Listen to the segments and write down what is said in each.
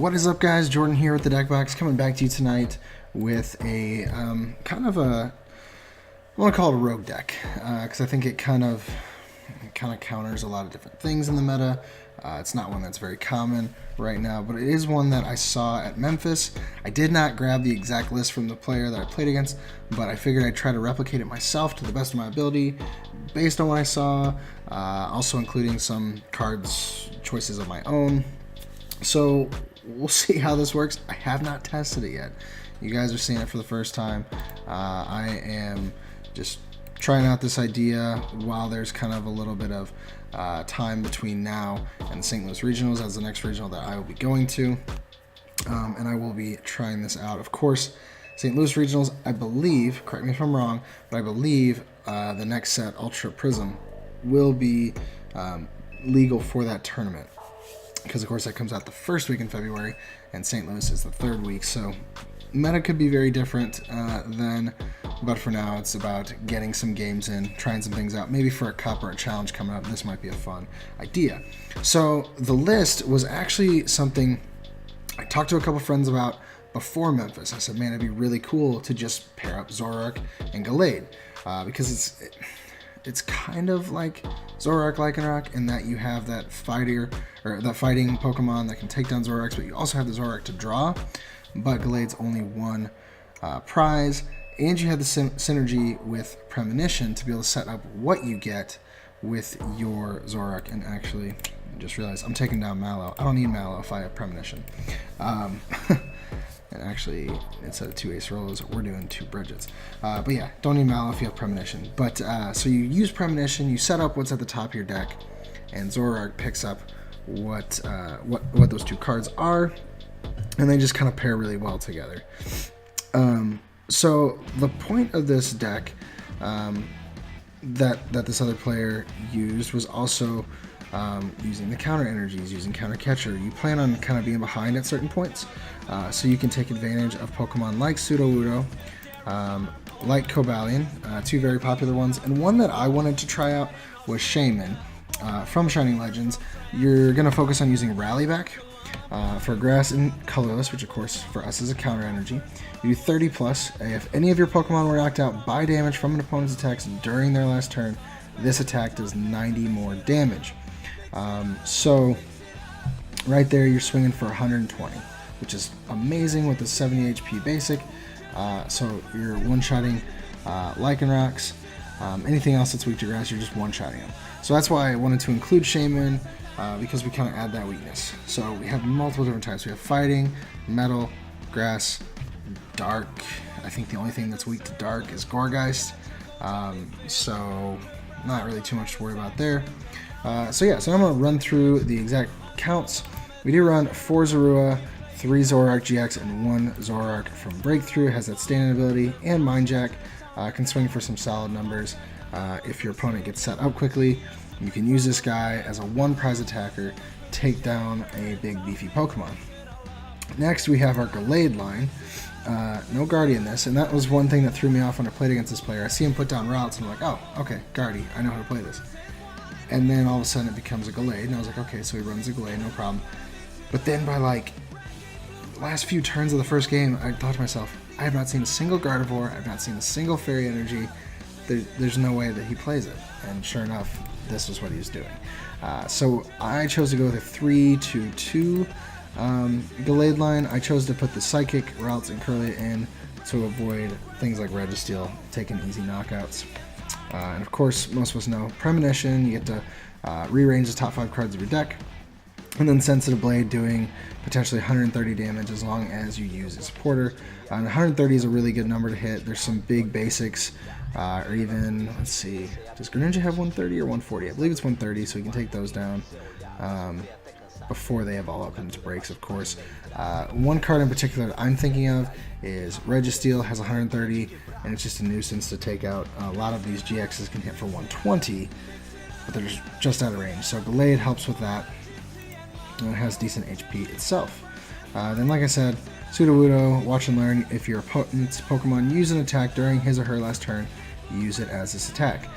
What is up, guys? Jordan here with the Deck Box, coming back to you tonight with a kind of a, I want to call it a rogue deck, because I think it kind of counters a lot of different things in the meta. It's not one that's very common right now, but it is one that I saw at Memphis. I did not grab the exact list from the player that I played against, but I figured I'd try to replicate it myself to the best of my ability based on what I saw, also including some cards choices of my own. So we'll see how this works. I have not tested it yet. You guys are seeing it for the first time. I am just trying out this idea while there's kind of a little bit of time between now and the St. Louis Regionals as the next regional that I will be going to. And I will be trying this out. Of course, St. Louis Regionals, I believe, correct me if I'm wrong, but I believe the next set, Ultra Prism, will be legal for that tournament. Because, of course, that comes out the first week in February, and St. Louis is the third week. So meta could be very different then, but for now it's about getting some games in, trying some things out. Maybe for a cup or a challenge coming up, this might be a fun idea. So the list was actually something I talked to a couple friends about before Memphis. I said, man, it'd be really cool to just pair up Zoroark and Gallade, because it's kind of like Zoroark Lycanroc in that you have that fighting Pokemon that can take down Zoroarks, but you also have the Zoroark to draw, but Gallade's only one prize, and you have the synergy with Premonition to be able to set up what you get with your Zoroark. And actually, I just realized I'm taking down Mallow. I don't need Mallow if I have Premonition. And actually, instead of 2 Ace Rolls, we're doing 2 Bridgets. But yeah, don't need Mallow if you have Premonition. But so you use Premonition, you set up what's at the top of your deck, and Zoroark picks up what those 2 cards are, and they just kind of pair really well together. So the point of this deck that this other player used was also using the counter energies, using counter catcher. You plan on kind of being behind at certain points, so you can take advantage of Pokemon like Sudowoodo, like Cobalion, 2 very popular ones, and one that I wanted to try out was Shaman from Shining Legends. You're going to focus on using Rally back for grass and colorless, which of course for us is a counter energy. You do 30 plus. If any of your Pokemon were knocked out by damage from an opponent's attacks during their last turn, this attack does 90 more damage. So right there you're swinging for 120, which is amazing with the 70 HP basic. So you're one-shotting Lycanrocs. Anything else that's weak to grass, you're just one-shotting them. So that's why I wanted to include Shaman, because we kind of add that weakness. So we have multiple different types. We have fighting, metal, grass, dark. I think the only thing that's weak to dark is Gourgeist. So not really too much to worry about there. So I'm going to run through the exact counts. We do run 4 Zorua, 3 Zoroark GX, and 1 Zoroark from Breakthrough. It has that standing ability, and Mind Jack. Can swing for some solid numbers. If your opponent gets set up quickly, you can use this guy as a 1 prize attacker, take down a big beefy Pokemon. Next we have our Gallade line. No Guardian this, and that was one thing that threw me off when I played against this player. I see him put down RALTS, and I'm like, oh, okay, Guardy, I know how to play this. And then all of a sudden it becomes a Gallade, and I was like, okay, so he runs a Gallade, no problem. But then by like the last few turns of the first game, I thought to myself, I have not seen a single Gardevoir, I have not seen a single Fairy Energy. There's no way that he plays it. And sure enough, this was what he was doing. So I chose to go with a 3-2-2 Gallade line. I chose to put the Psychic, RALTS, and Curly in to avoid things like Registeel, taking easy knockouts. And of course, most of us know Premonition. You get to rearrange the top 5 cards of your deck. And then Sensitive Blade, doing potentially 130 damage as long as you use a supporter. And 130 is a really good number to hit. There's some big basics, or even, let's see, does Greninja have 130 or 140? I believe it's 130, so you can take those down before they have all up into breaks, of course. One card in particular that I'm thinking of is Registeel, has 130, and it's just a nuisance to take out. A lot of these GXs can hit for 120, but they're just out of range. So Gallade helps with that, and it has decent HP itself. Then, like I said, Sudowoodo, watch and learn. If your opponent's Pokemon use an attack during his or her last turn, use it as this attack.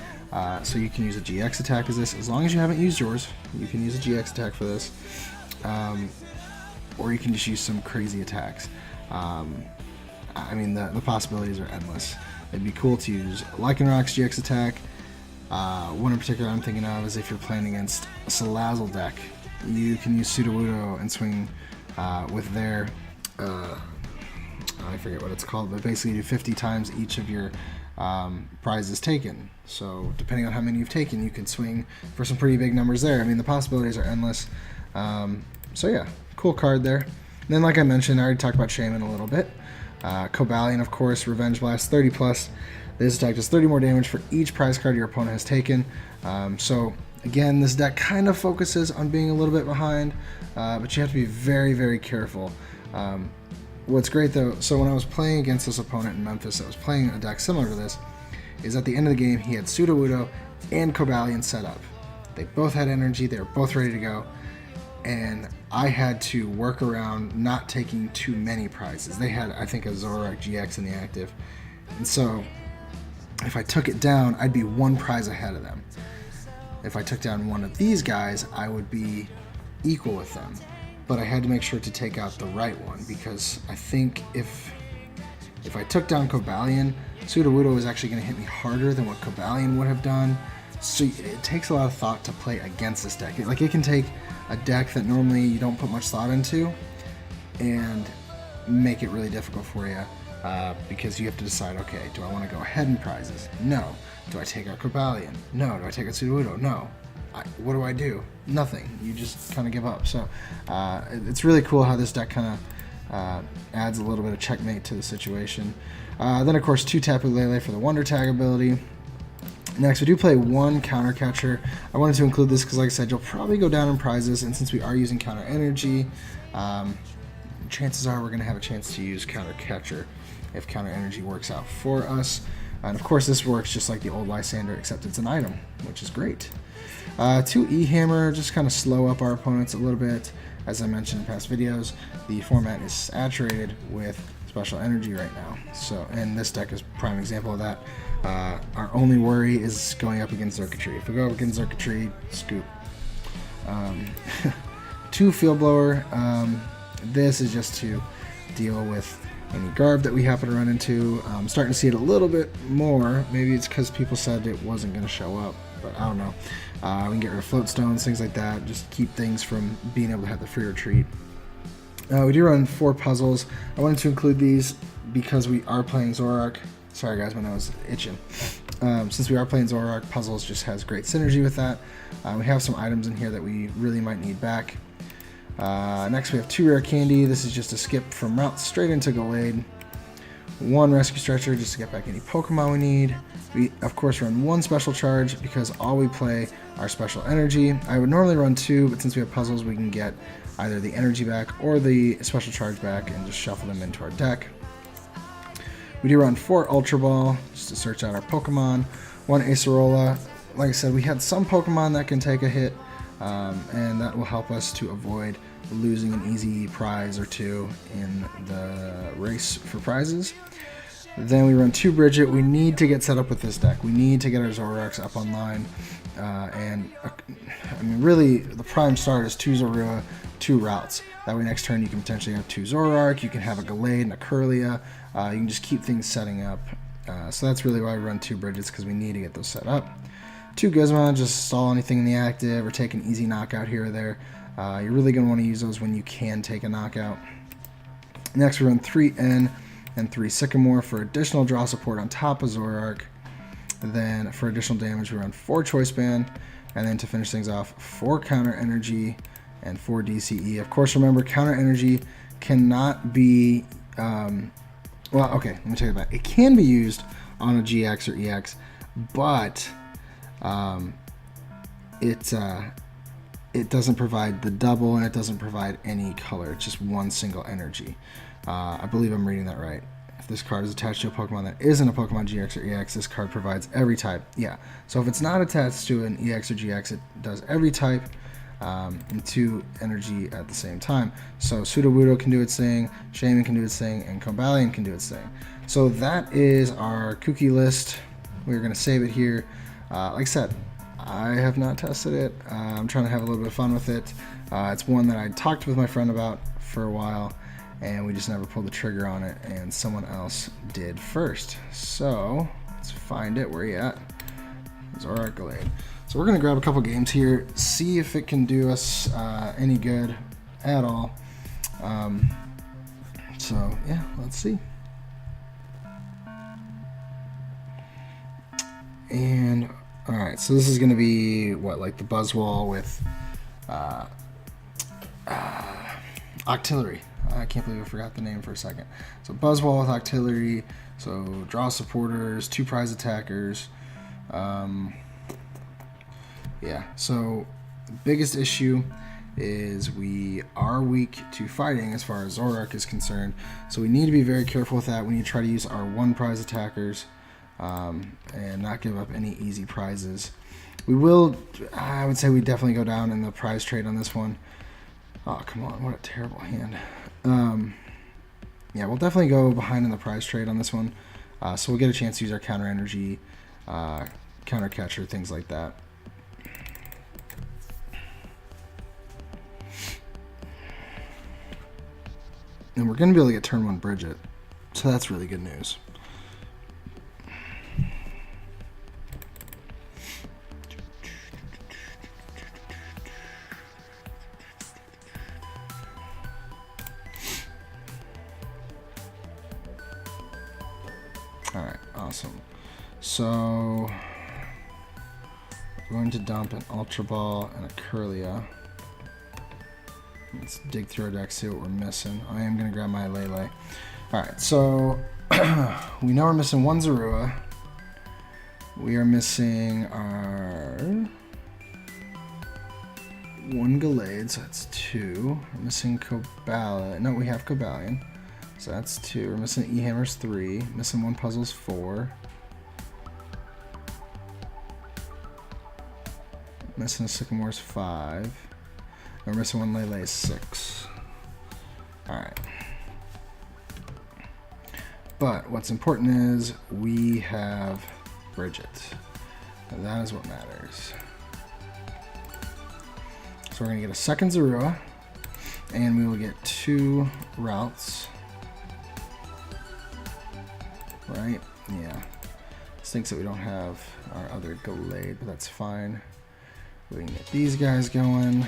So you can use a GX attack as this. As long as you haven't used yours, you can use a GX attack for this. or you can just use some crazy attacks. I mean, the possibilities are endless. It'd be cool to use Lycanroc's GX attack. One in particular I'm thinking of is if you're playing against a Salazzle deck, you can use Sudowoodo and swing with their, I forget what it's called, but basically you do 50 times each of your prizes taken. So depending on how many you've taken, you can swing for some pretty big numbers there. I mean, the possibilities are endless. So yeah, cool card there. And then, like I mentioned, I already talked about Shaman a little bit. Cobalion, of course, Revenge Blast, 30 plus. This attack does 30 more damage for each prize card your opponent has taken. So again, this deck kind of focuses on being a little bit behind, but you have to be very, very careful. What's great though, so when I was playing against this opponent in Memphis that was playing a deck similar to this, is at the end of the game he had Sudowoodo and Cobalion set up. They both had energy, they were both ready to go, and I had to work around not taking too many prizes. They had, I think, a Zoroark GX in the active, and so if I took it down, I'd be one prize ahead of them. If I took down one of these guys, I would be equal with them. But I had to make sure to take out the right one, because I think if I took down Cobalion, Sudowoodo is actually going to hit me harder than what Cobalion would have done. So it takes a lot of thought to play against this deck. It can take a deck that normally you don't put much thought into and make it really difficult for you, because you have to decide, okay, do I want to go ahead in prizes? No. Do I take out Cobalion? No. Do I take out Sudowoodo? No. What do I do? Nothing. You just kind of give up. So it's really cool how this deck kind of adds a little bit of checkmate to the situation. Then, of course, 2 Tapu Lele for the Wonder Tag ability. Next, we do play 1 Counter Catcher. I wanted to include this because, like I said, you'll probably go down in prizes, and since we are using Counter Energy, chances are we're going to have a chance to use Counter Catcher if Counter Energy works out for us. And of course, this works just like the old Lysander, except it's an item, which is great. 2 E-Hammer, just kind of slow up our opponents a little bit. As I mentioned in past videos, the format is saturated with special energy right now. So, and this deck is a prime example of that. Our only worry is going up against Xurkitree. If we go up against Xurkitree, scoop. 2 Field Blower. This is just to deal with any garb that we happen to run into. I'm starting to see it a little bit more. Maybe it's because people said it wasn't going to show up, but I don't know. We can get rid of float stones, things like that, just keep things from being able to have the free retreat. We do run 4 puzzles. I wanted to include these because we are playing Zoroark. Sorry guys, my nose is itching. Since we are playing Zoroark, puzzles just has great synergy with that. We have some items in here that we really might need back. Next we have 2 Rare Candy. This is just a skip from RALTS straight into Gallade. 1 Rescue Stretcher just to get back any Pokemon we need. We, of course, run 1 Special Charge because all we play are Special Energy. I would normally run 2, but since we have puzzles, we can get either the Energy back or the Special Charge back and just shuffle them into our deck. We do run 4 Ultra Ball just to search out our Pokemon. 1 Acerola. Like I said, we had some Pokemon that can take a hit, and that will help us to avoid losing an easy prize or 2 in the race for prizes. Then we run 2 Bridget. We need to get set up with this deck. We need to get our Zoroarks up online. I mean, really, the prime start is 2 Zorua, 2 Routes. That way next turn you can potentially have 2 Zoroark, you can have a Gallade and a Curlia. You can just keep things setting up. So that's really why we run 2 Bridgets, because we need to get those set up. 2 Guzma, just stall anything in the active or take an easy knockout here or there. You're really going to want to use those when you can take a knockout. Next we run 3 N and 3 Sycamore for additional draw support on top of Zoroark. Then for additional damage we run 4 Choice Band, and then to finish things off 4 Counter Energy and 4 DCE. Of course, remember, Counter Energy cannot be, well, okay, let me tell you about it. It can be used on a GX or EX, but it doesn't provide the double, and it doesn't provide any color. It's just 1 single energy. I believe I'm reading that right. If this card is attached to a Pokemon that isn't a Pokemon GX or EX, this card provides every type. Yeah, so if it's not attached to an EX or GX, it does every type and 2 energy at the same time. So Sudowoodo can do its thing, Shaman can do its thing, and Cobalion can do its thing. So that is our Kooky list. We're going to save it here. Like I said, I have not tested it. I'm trying to have a little bit of fun with it. It's one that I talked with my friend about for a while, and we just never pulled the trigger on it, and someone else did first. So let's find it. Where you at? Zoroark, Gallade. So we're gonna grab a couple games here, see if it can do us any good at all. So yeah, let's see. And all right, so this is gonna be what, like the Buzzwole with Octillery. I can't believe I forgot the name for a second. So Buzzwole with Octillery. So draw supporters, 2 prize attackers. Yeah, so the biggest issue is we are weak to fighting as far as Zoroark is concerned. So we need to be very careful with that. We need to try to use our 1 prize attackers and not give up any easy prizes. We will, I would say we definitely go down in the prize trade on this one. Oh, come on, what a terrible hand. Yeah, we'll definitely go behind in the prize trade on this one. So we'll get a chance to use our counter energy, counter catcher, things like that. And we're going to be able to get turn 1 Bridget. So that's really good news. Alright, awesome. So, we're going to dump an Ultra Ball and a Curlia. Let's dig through our deck, see what we're missing. I am going to grab my Lele. Alright, so we know we're missing 1 Zorua. We are missing our 1 Gallade, so that's 2. We're missing Cobalion. No, we have Cobalion. So that's 2. We're missing E-Hammers 3. Missing 1 Puzzles 4. Missing a Sycamore's 5. We're missing 1 Lele 6. Alright. But what's important is we have Bridget. And that is what matters. So we're going to get a second Zorua. And we will get 2 RALTS. Right? Yeah. Stinks that we don't have our other Gallade, but that's fine. We can get these guys going.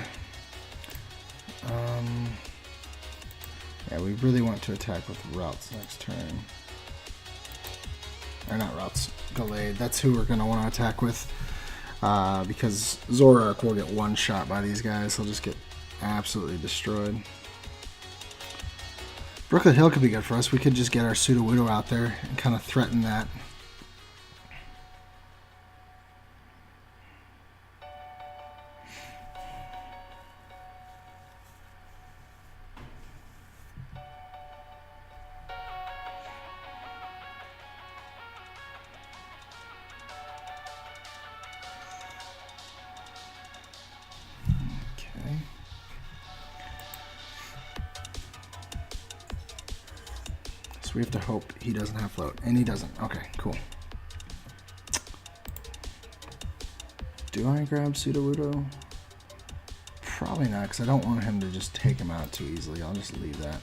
Yeah, we really want to attack with RALTS next turn. Or not RALTS, Gallade. That's who we're going to want to attack with. Because Zoroark will get one shot by these guys. He'll just get absolutely destroyed. Brooklet Hill could be good for us. We could just get our Sudowoodo out there and kind of threaten that. So we have to hope he doesn't have float. And he doesn't. Okay, cool. Do I grab Sudowoodo? Probably not, because I don't want him to just take him out too easily. I'll just leave that.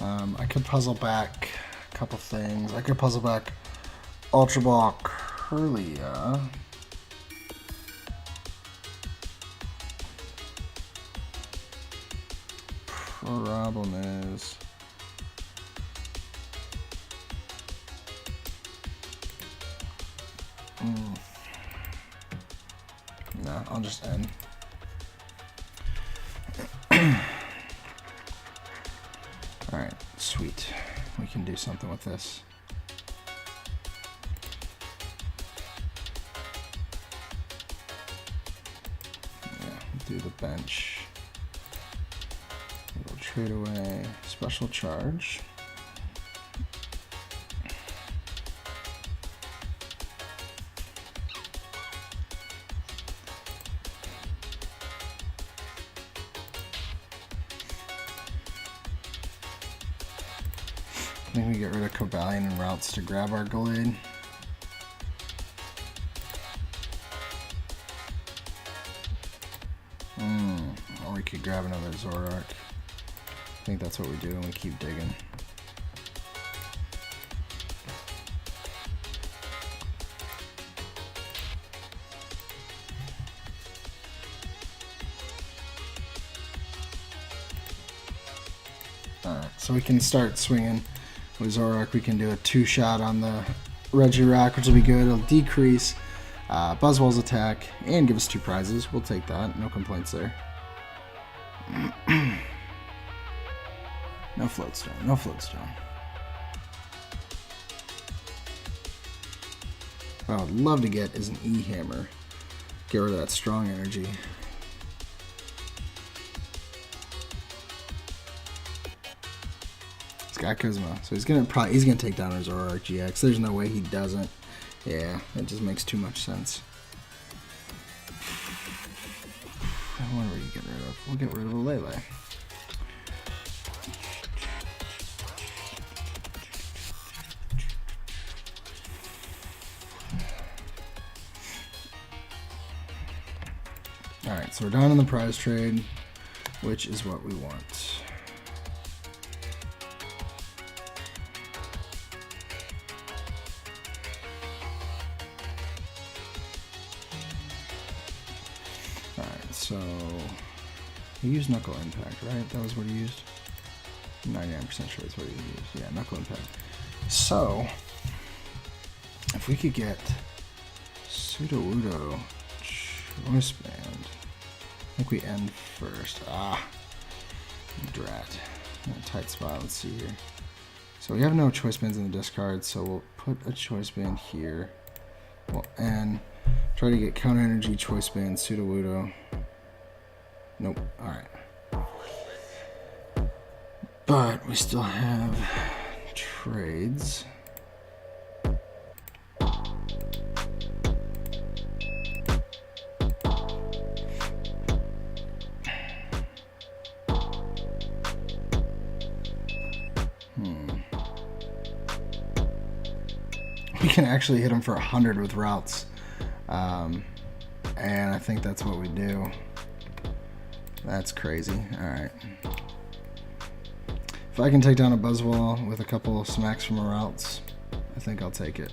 I could puzzle back a couple things. I could puzzle back Ultra Ball Curlia. Problem is... No, I'll just end. Alright, sweet. We can do something with this. Yeah, do the bench. We'll trade away special charge. I think we get rid of Cobalion and RALTS to grab our Gallade. Or we could grab another Zoroark. I think that's what we do, and we keep digging. Alright, so we can start swinging. With Zoroark, we can do a 2-shot on the Regirock, which will be good. It'll decrease Buzzwell's attack and give us 2 prizes. We'll take that. No complaints there. No Floatstone. No Floatstone. What I would love to get is an E-Hammer. Get rid of that strong energy. He's got Kuzma, so he's gonna take down our Zoroark GX. There's no way he doesn't. Yeah, that just makes too much sense. What are we get rid of? We'll get rid of the Lele. Alright, so we're down in the prize trade, which is what we want. Alright, so he used Knuckle Impact, right? That was what he used? 99% sure that's what he used. Yeah, Knuckle Impact. So, if we could get Sudowoodo Choice Band. I think we end first. Drat. In a tight spot. Let's see here. So we have no choice bands in the discard, so we'll put a choice band here. And try to get counter energy, choice band, Sudowoodo. Nope. Alright. But we still have trades. We can actually hit him for 100 with RALTS. And I think that's what we do. That's crazy. Alright. If I can take down a Buzzwole with a couple smacks from a RALTS, I think I'll take it.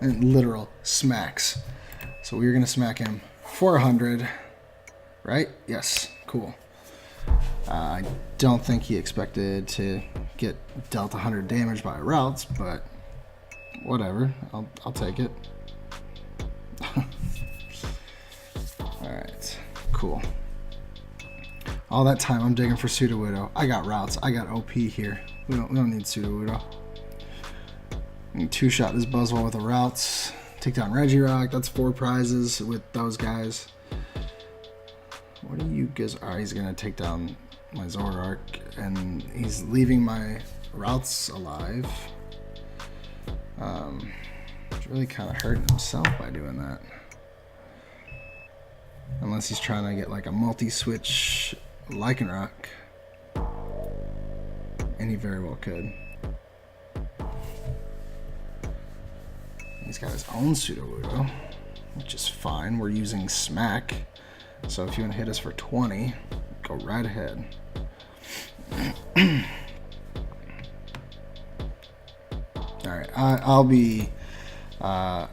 And literal smacks. So we're going to smack him for 100. Right? Yes. Cool. I don't think he expected to get dealt 100 damage by RALTS, but whatever. I'll take it. Alright. Cool. All that time I'm digging for Sudowoodo. I got RALTS. I got OP here. We don't need Sudowoodo. We can 2-shot this Buzzwole with a RALTS. Take down Regirock. That's 4 prizes with those guys. What do you guys? Alright, he's gonna take down my Zoroark, and he's leaving my RALTS alive. He's really kind of hurting himself by doing that. Unless he's trying to get like a multi-switch Lycanroc. And he very well could. He's got his own Sudowoodo, which is fine. We're using Smack. So if you want to hit us for 20, go right ahead. Alright, I'll be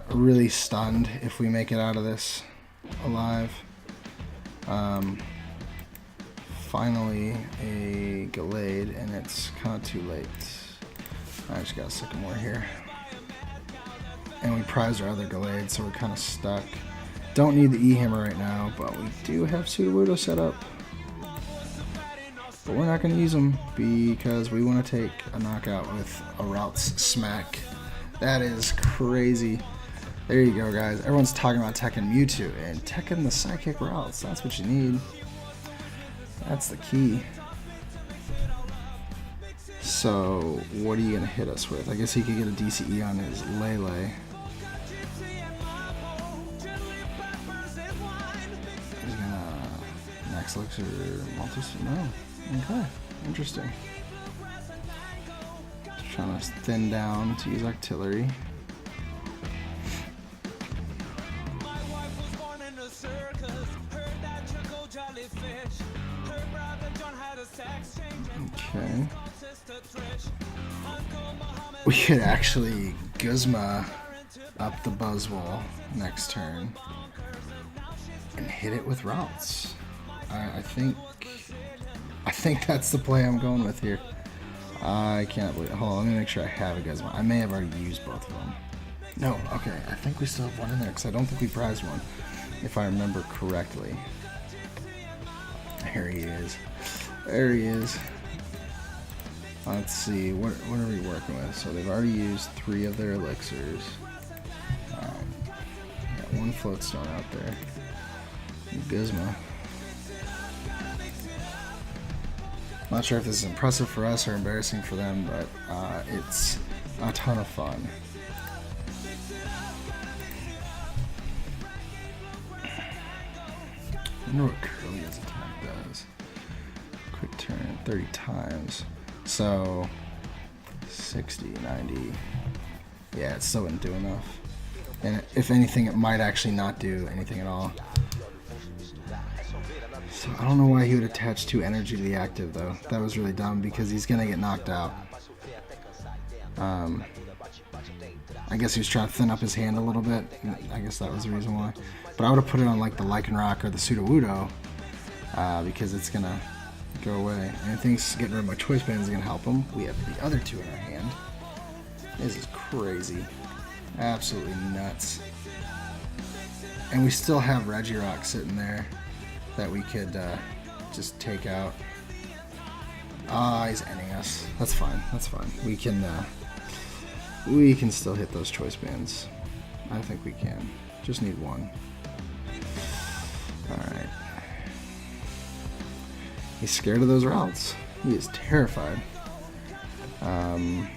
really stunned if we make it out of this alive. Finally a Gallade, and it's kind of too late. I just got a Sycamore here. And we prized our other Gallade, so we're kind of stuck. Don't need the E-Hammer right now, but we do have Sudowoodo set up. But we're not going to use them because we want to take a knockout with a RALTS Smack. That is crazy. There you go, guys. Everyone's talking about teching Mewtwo, and teching the Psychic RALTS. That's what you need. That's the key. So, what are you going to hit us with? I guess he could get a DCE on his Lele. He's going to Max Elixir Multis? No. Okay. Interesting. Just trying to thin down to use Artillery. Okay. We could actually Guzma up the Buzzwole next turn and hit it with RALTS. I think that's the play I'm going with here. I can't believe it. Hold on, let me make sure I have a Guzma. I may have already used both of them. No, okay, I think we still have one in there because I don't think we prized one, if I remember correctly. Here he is. There he is. Let's see, what are we working with? So they've already used 3 of their elixirs. Got 1 floatstone out there. Guzma. Not sure if this is impressive for us or embarrassing for them, but it's a ton of fun. I wonder what Curly's attack does. Quick turn, 30 times. So, 60, 90. Yeah, it still wouldn't do enough. And if anything, it might actually not do anything at all. So I don't know why he would attach 2 energy to the active, though. That was really dumb, because he's going to get knocked out. I guess he was trying to thin up his hand a little bit. I guess that was the reason why. But I would have put it on like the Lycanroc or the Sudowoodo, because it's going to go away. And I think getting rid of my choice band is going to help him. We have the other 2 in our hand. This is crazy. Absolutely nuts. And we still have Regirock sitting there that we could just take out. He's ending us. That's fine. That's fine. We can still hit those choice bands. I think we can. Just need 1. Alright. He's scared of those RALTS. He is terrified. One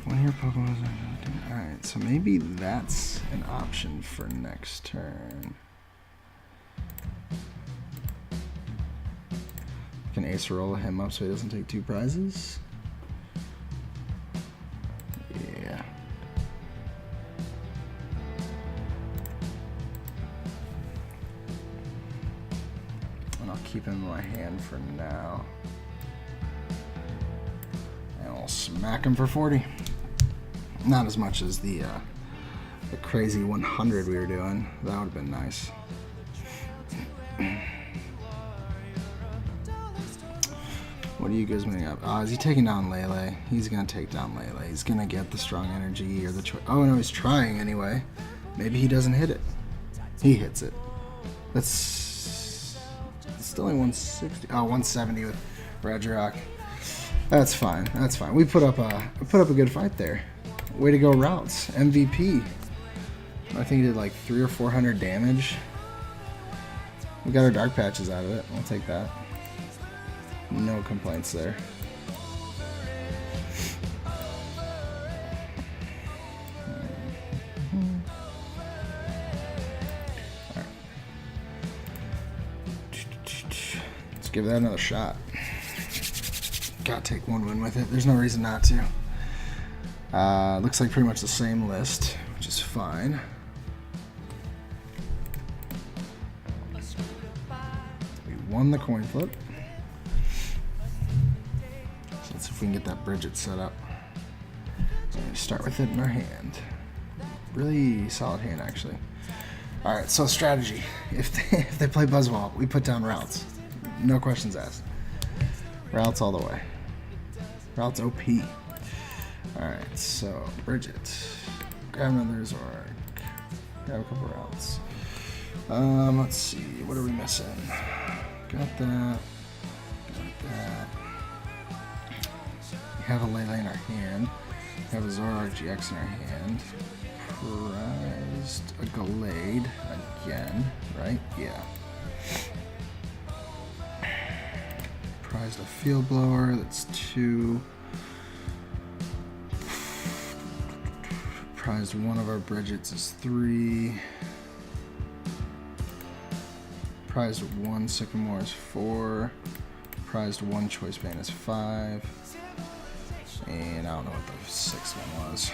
of your Pokemon. Alright, so maybe that's an option for next turn. Can Acerola him up so he doesn't take 2 prizes? Yeah. And I'll keep him in my hand for now. And I'll smack him for 40. Not as much as the crazy 100 we were doing. That would have been nice. What are you guys moving up? Is he taking down Lele? He's going to take down Lele. He's going to get the strong energy or the choice. Oh, no, he's trying anyway. Maybe he doesn't hit it. He hits it. It's still only 160. Oh, 170 with Regirock. That's fine. That's fine. We put up a good fight there. Way to go, RALTS. MVP. I think he did like 300 or 400 damage. We got our dark patches out of it. I'll take that. No complaints there. Right. Let's give that another shot. Gotta take 1 win with it. There's no reason not to. Looks like pretty much the same list, which is fine. We won the coin flip. So let's see if we can get that Bridget set up. And start with it in our hand. Really solid hand, actually. Alright, so strategy. If they play Buzzwole, we put down RALTS. No questions asked. RALTS all the way. RALTS OP. Alright, so Bridget. Grab another Zoroark. Grab a couple RALTS. Let's see, what are we missing? Got that. Got that. We have a Lele in our hand. We have a Zoroark GX in our hand. Prized a Gallade again, right? Yeah. Prized a Field Blower, that's 2. Prized 1 of our Bridgets is 3. Prized 1 Sycamore is 4. Prized 1 Choice Band is 5. And I don't know what the 6th one was.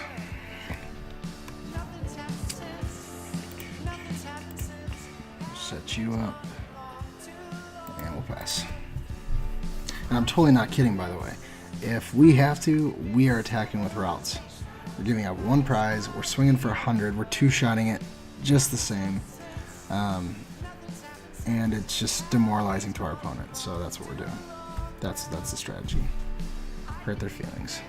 Set you up. pass. And I'm totally not kidding, by the way. If we have to, we are attacking with RALTS. We're giving out 1 prize, we're swinging for 100, we're 2-shotting it just the same. And it's just demoralizing to our opponent, so that's what we're doing. That's the strategy. Hurt their feelings.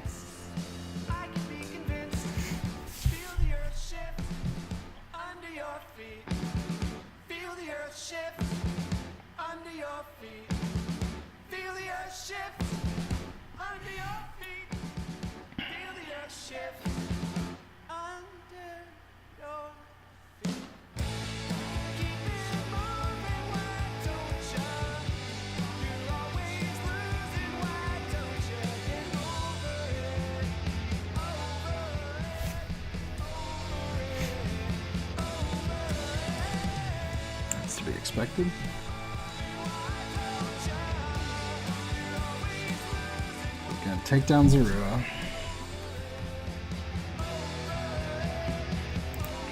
To be expected. We're gonna take down Zoroark.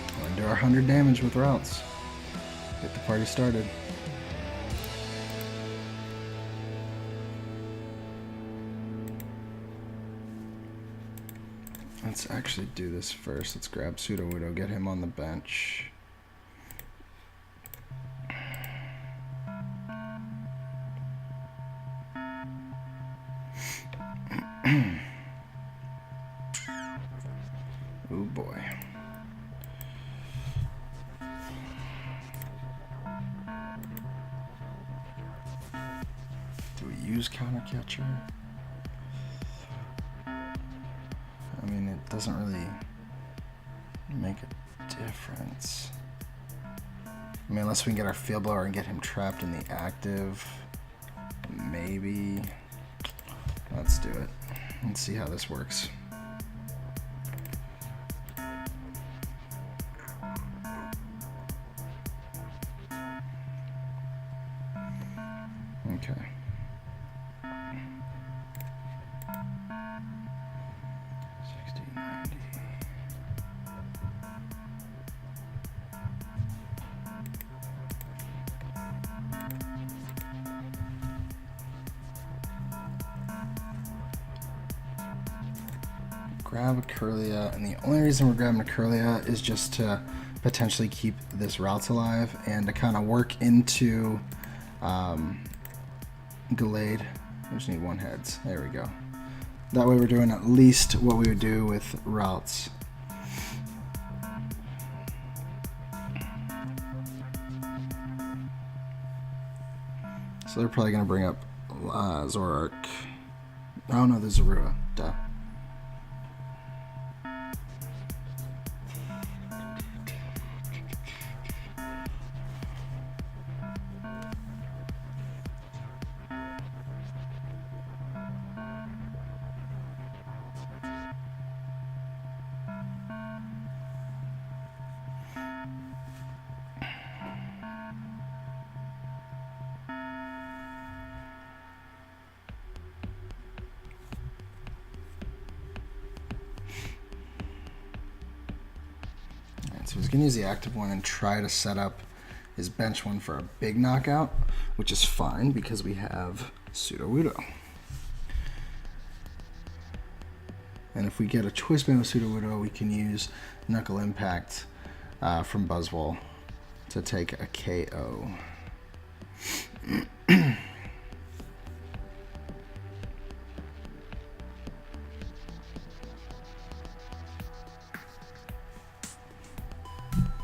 We're gonna do our 100 damage with RALTS. Get the party started. Let's actually do this first. Let's grab Sudowoodo, get him on the bench. Oh boy. Do we use counter catcher? I mean, it doesn't really make a difference. I mean, unless we can get our field blower and get him trapped in the active, maybe. Let's do it. Let's see how this works. Okay. Grab a Kirlia, and the only reason we're grabbing a Kirlia is just to potentially keep this RALTS alive and to kind of work into Gallade. We just need 1 heads. There we go. That way we're doing at least what we would do with RALTS. So they're probably going to bring up Zoroark. Oh no, there's Zoroark. Duh. So he's going to use the active one and try to set up his bench one for a big knockout, which is fine because we have Sudowoodo. And if we get a choice band with Sudowoodo, we can use Knuckle Impact from Buzzwole to take a KO.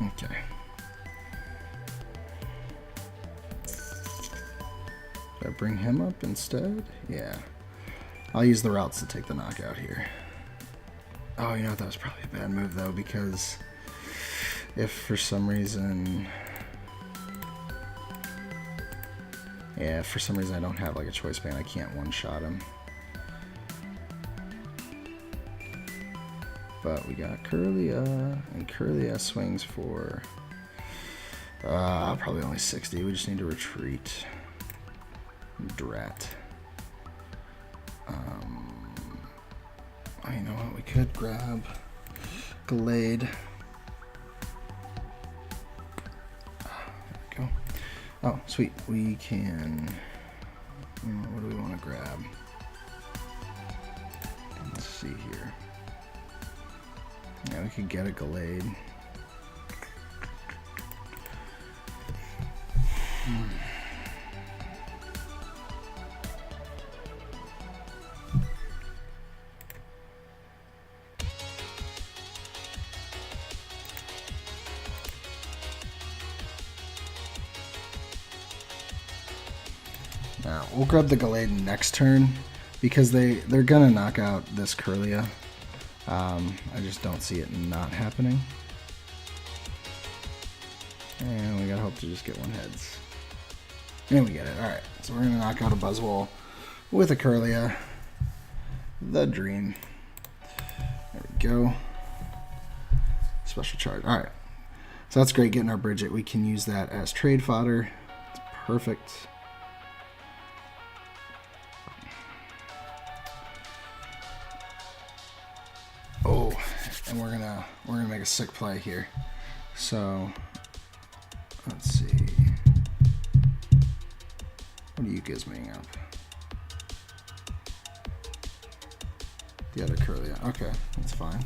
Okay. Should I bring him up instead? Yeah. I'll use the RALTS to take the knockout here. Oh, you know what? That was probably a bad move, though, because if for some reason... Yeah, if for some reason I don't have like a choice band, I can't one-shot him. But we got Kirlia, and Kirlia swings for probably only 60. We just need to retreat. Drat. Oh, you know what? We could grab Gallade. There we go. Oh, sweet. We can What do we want to grab? Let's see here. Yeah, we could get a Gallade. Now, we'll grab the Gallade next turn because they're gonna knock out this Kirlia. I just don't see it not happening. And we gotta hope to just get one heads. And we get it. Alright, so we're gonna knock out a Buzzwole with a Kirlia. The dream. There we go. Special charge. Alright. So that's great getting our Bridget. We can use that as trade fodder. It's perfect. Oh, and we're gonna make a sick play here. So let's see. What are you gizmoing up? The other Kirlia. Okay, that's fine.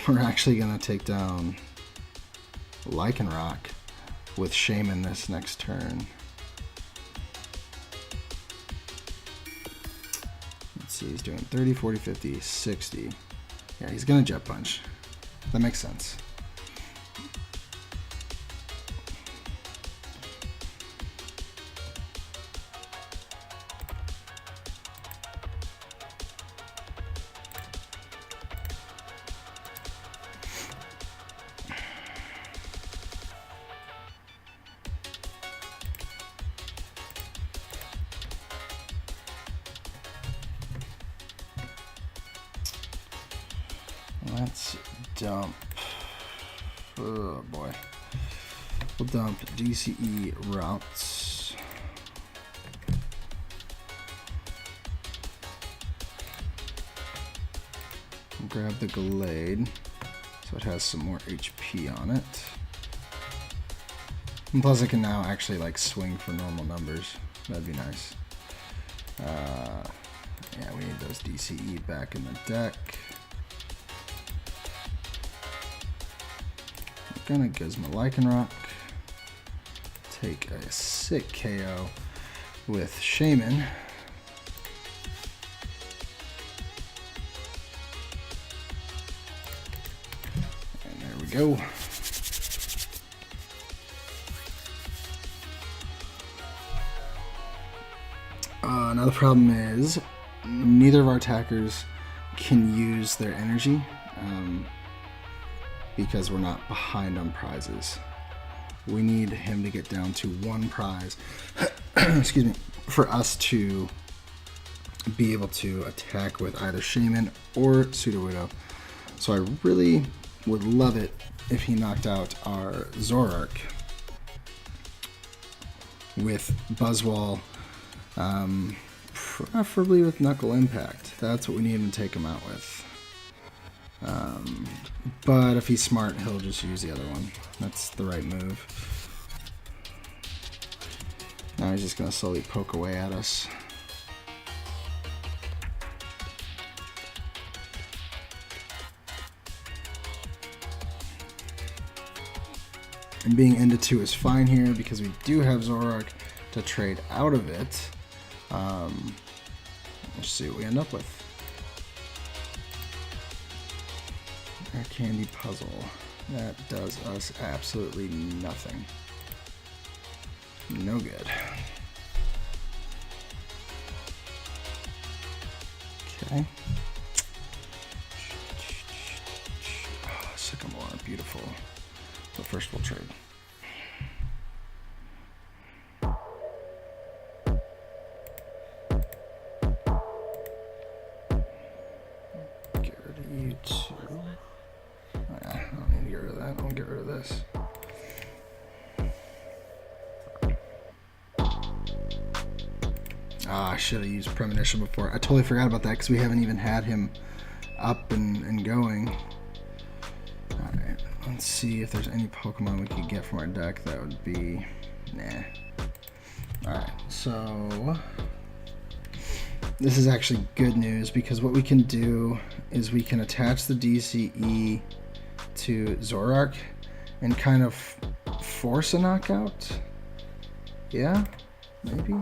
We're actually gonna take down Lycanroc with Shaman this next turn. See, he's doing 30, 40, 50, 60. Yeah, he's gonna Jet Punch. That makes sense. Let's dump. Oh boy. We'll dump DCE RALTS. We'll grab the Gallade so it has some more HP on it. And plus, I can now actually like swing for normal numbers. That'd be nice. Yeah, we need those DCE back in the deck. Gonna Gizmo Lycanroc, take a sick KO with Shaman. And there we go. Another problem is neither of our attackers can use their energy. Because we're not behind on prizes. We need him to get down to one prize excuse me, for us to be able to attack with either Shaman or Sudowoodo. So I really would love it if he knocked out our Zoroark with Buzzwole, preferably with Knuckle Impact. That's what we need him to take him out with. But if he's smart, he'll just use the other one. That's the right move. Now he's just going to slowly poke away at us. And being into 2 is fine here because we do have Zoroark to trade out of it. Let's see what we end up with. Our candy puzzle. That does us absolutely nothing. No good. Okay. Oh, Sycamore, beautiful. But first we'll trade. Get rid of you too. I don't need to get rid of that. I'll get rid of this. Ah, I should have used Premonition before. I totally forgot about that because we haven't even had him up and going. Alright, let's see if there's any Pokemon we could get from our deck that would be... Nah. Alright, so this is actually good news because what we can do is we can attach the DCE to Zoroark and kind of force a knockout. Yeah, maybe.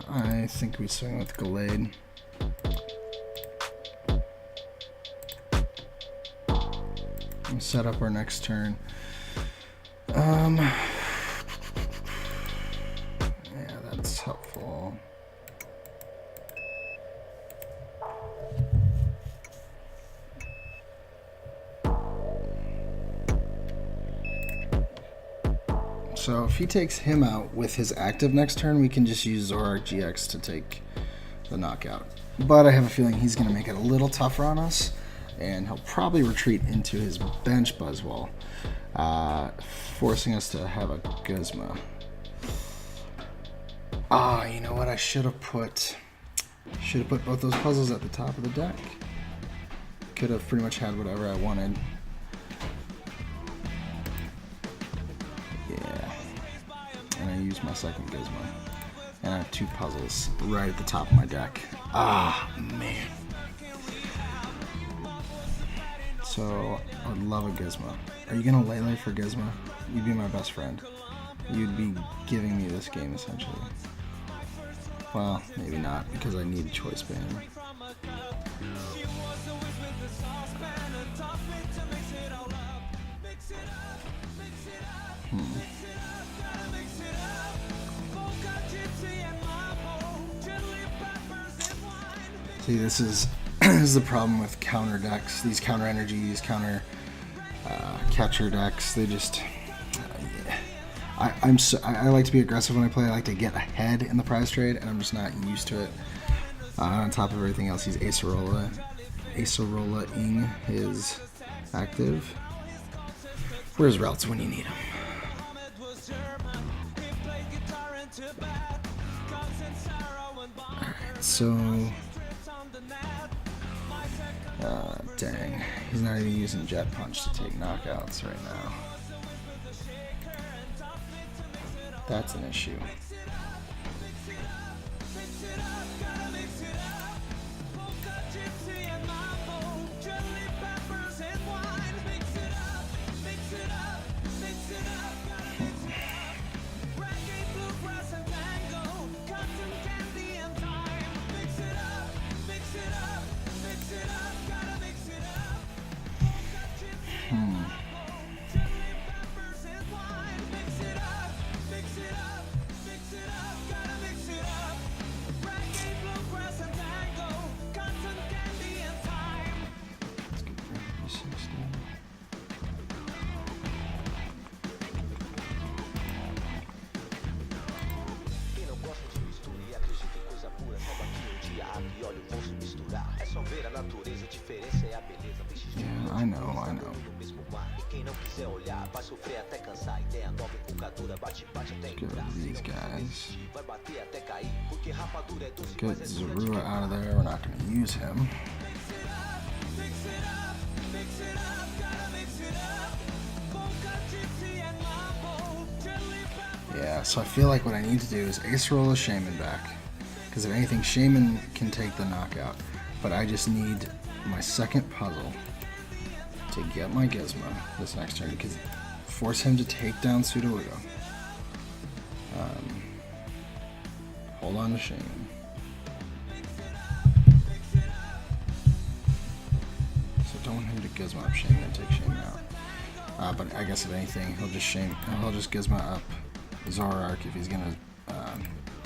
I think we swing with Gallade. And set up our next turn. Yeah, that's helpful. So if he takes him out with his active next turn, we can just use Zoroark GX to take the knockout. But I have a feeling he's going to make it a little tougher on us, and he'll probably retreat into his bench Buzzwole, forcing us to have a Guzma. You know what? I should have put both those puzzles at the top of the deck. Could have pretty much had whatever I wanted. And I used my second Gizmo. And I have 2 puzzles right at the top of my deck. Man. So, I would love a Gizmo. Are you going to Lele for Gizmo? You'd be my best friend. You'd be giving me this game, essentially. Well, maybe not, because I need Choice Band. See, this is the problem with counter decks. These counter energies, counter catcher decks. They just I like to be aggressive when I play. I like to get ahead in the prize trade, and I'm just not used to it. On top of everything else, he's Acerola-ing his active. Where's RALTS when you need him? Alright, so dang, he's not even using Jet Punch to take knockouts right now. That's an issue. Yeah, I know. Let's get rid of these guys. Get Zorua out of there. We're not going to use him. Yeah, so I feel like what I need to do is Acerola Shaman back. Because if anything, Shaman can take the knockout. But I just need my second puzzle to get my Gizmo this next turn. Because force him to take down Sudowoodo. Hold on to Shaman. So don't want him to Gizmo up Shaman and take Shaman out. But I guess if anything, he'll just Gizmo up Zoroark if he's gonna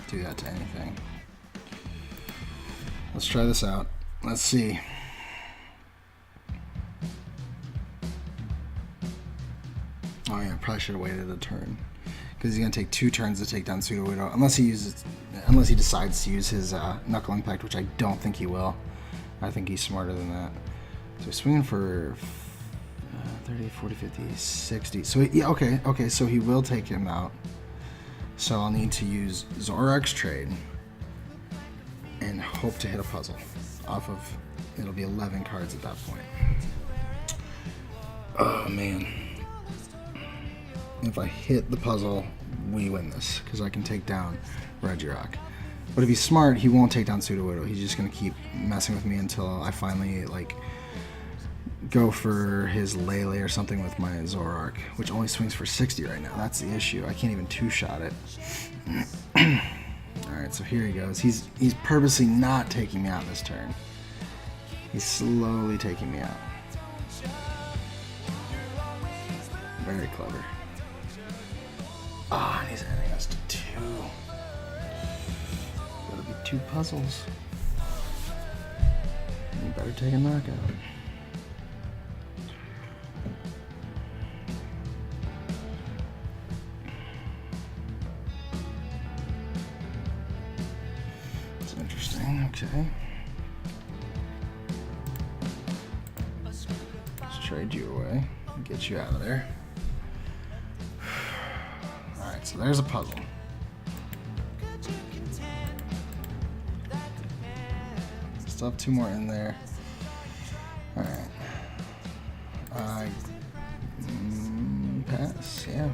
do that to anything. Let's try this out. Let's see. Oh yeah, I probably should have waited a turn. because he's going to take 2 turns to take down Sudowoodo, unless he decides to use his Knuckle Impact, which I don't think he will. I think he's smarter than that. So he's swinging for 30, 40, 50, 60. So yeah, okay, so he will take him out. So I'll need to use Zoroark's trade and hope to hit a puzzle off of, it'll be 11 cards at that point. Oh man. If I hit the puzzle, we win this, because I can take down Regirock. But if he's smart, he won't take down Sudowoodo. He's just going to keep messing with me until I finally, like, go for his Lele or something with my Zoroark, which only swings for 60 right now. That's the issue. I can't even 2-shot it. Alright, so here he goes. He's purposely not taking me out this turn. He's slowly taking me out. Very clever. Ah, and he's adding us to 2. Gotta be 2 puzzles. You better take a knockout. It's interesting, okay. Let's trade you away and get you out of there. Alright, so there's a puzzle. Still have 2 more in there. Alright. Pass, yeah.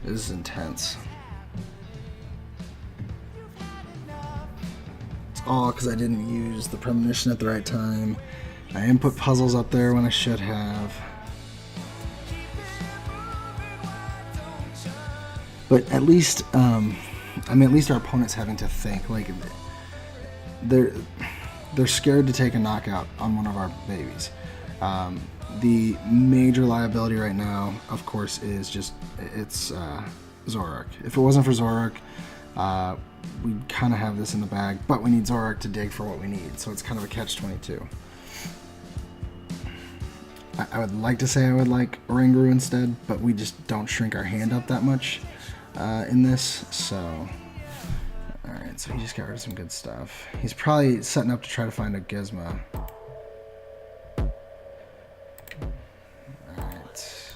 This is intense. It's all because I didn't use the premonition at the right time. I didn't put puzzles up there when I should have. But at least, at least our opponent's having to think. Like, they're scared to take a knockout on one of our babies. The major liability right now, of course, is just it's Zoroark. If it wasn't for Zoroark, we'd kind of have this in the bag. But we need Zoroark to dig for what we need, so it's kind of a catch-22. I would like to say I would like Oranguru instead, but we just don't shrink our hand up that much in this, so... Alright, so he just got rid of some good stuff. He's probably setting up to try to find a Gizmo. Alright.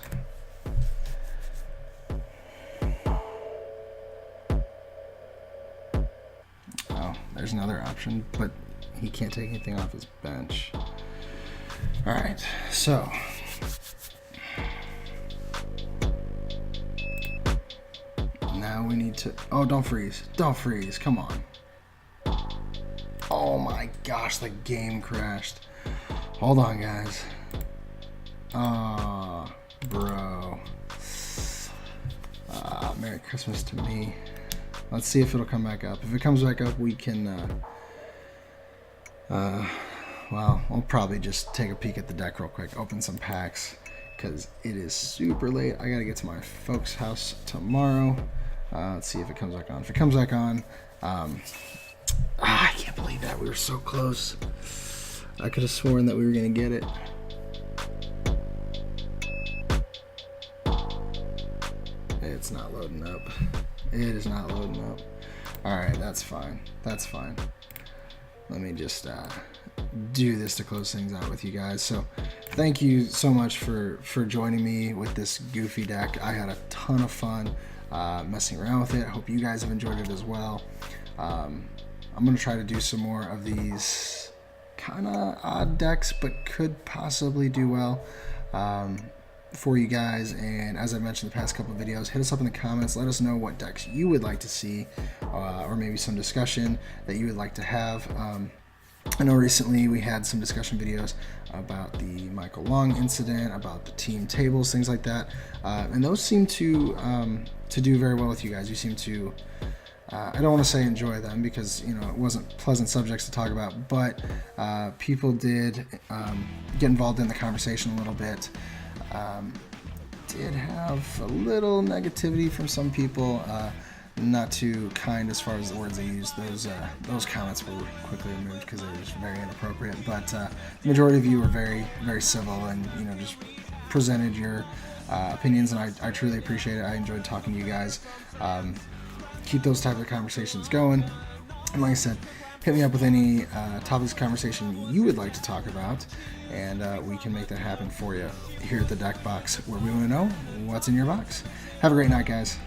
Oh, there's another option, but he can't take anything off his bench. Alright, so... Now we need to... Oh, don't freeze. Don't freeze. Come on. Oh my gosh, the game crashed. Hold on, guys. Ah, bro. Merry Christmas to me. Let's see if it'll come back up. If it comes back up, we can... well, we'll probably just take a peek at the deck real quick. Open some packs. Because it is super late. I gotta get to my folks' house tomorrow. Let's see if it comes back on. If it comes back on, I can't believe that. We were so close. I could have sworn that we were going to get it. It's not loading up. It is not loading up. Alright, that's fine. That's fine. Let me just do this to close things out with you guys. So, thank you so much for joining me with this goofy deck. I had a ton of fun messing around with it. I hope you guys have enjoyed it as well. I'm going to try to do some more of these kind of odd decks, but could possibly do well for you guys. And as I mentioned in the past couple of videos, hit us up in the comments. Let us know what decks you would like to see, or maybe some discussion that you would like to have. I know recently we had some discussion videos about the Michael Long incident, about the team tables, things like that, and those seem to do very well with you guys. You seem to, I don't want to say enjoy them, because you know it wasn't pleasant subjects to talk about, but people did get involved in the conversation a little bit. Did have a little negativity from some people. Not too kind as far as the words they used. Those comments were quickly removed because they were just very inappropriate. But the majority of you were very, very civil, and you know, just presented your opinions, and I truly appreciate it. I enjoyed talking to you guys. Keep those type of conversations going. And like I said, hit me up with any topics of conversation you would like to talk about, and we can make that happen for you here at the Deck Box, where we want to know what's in your box. Have a great night, guys.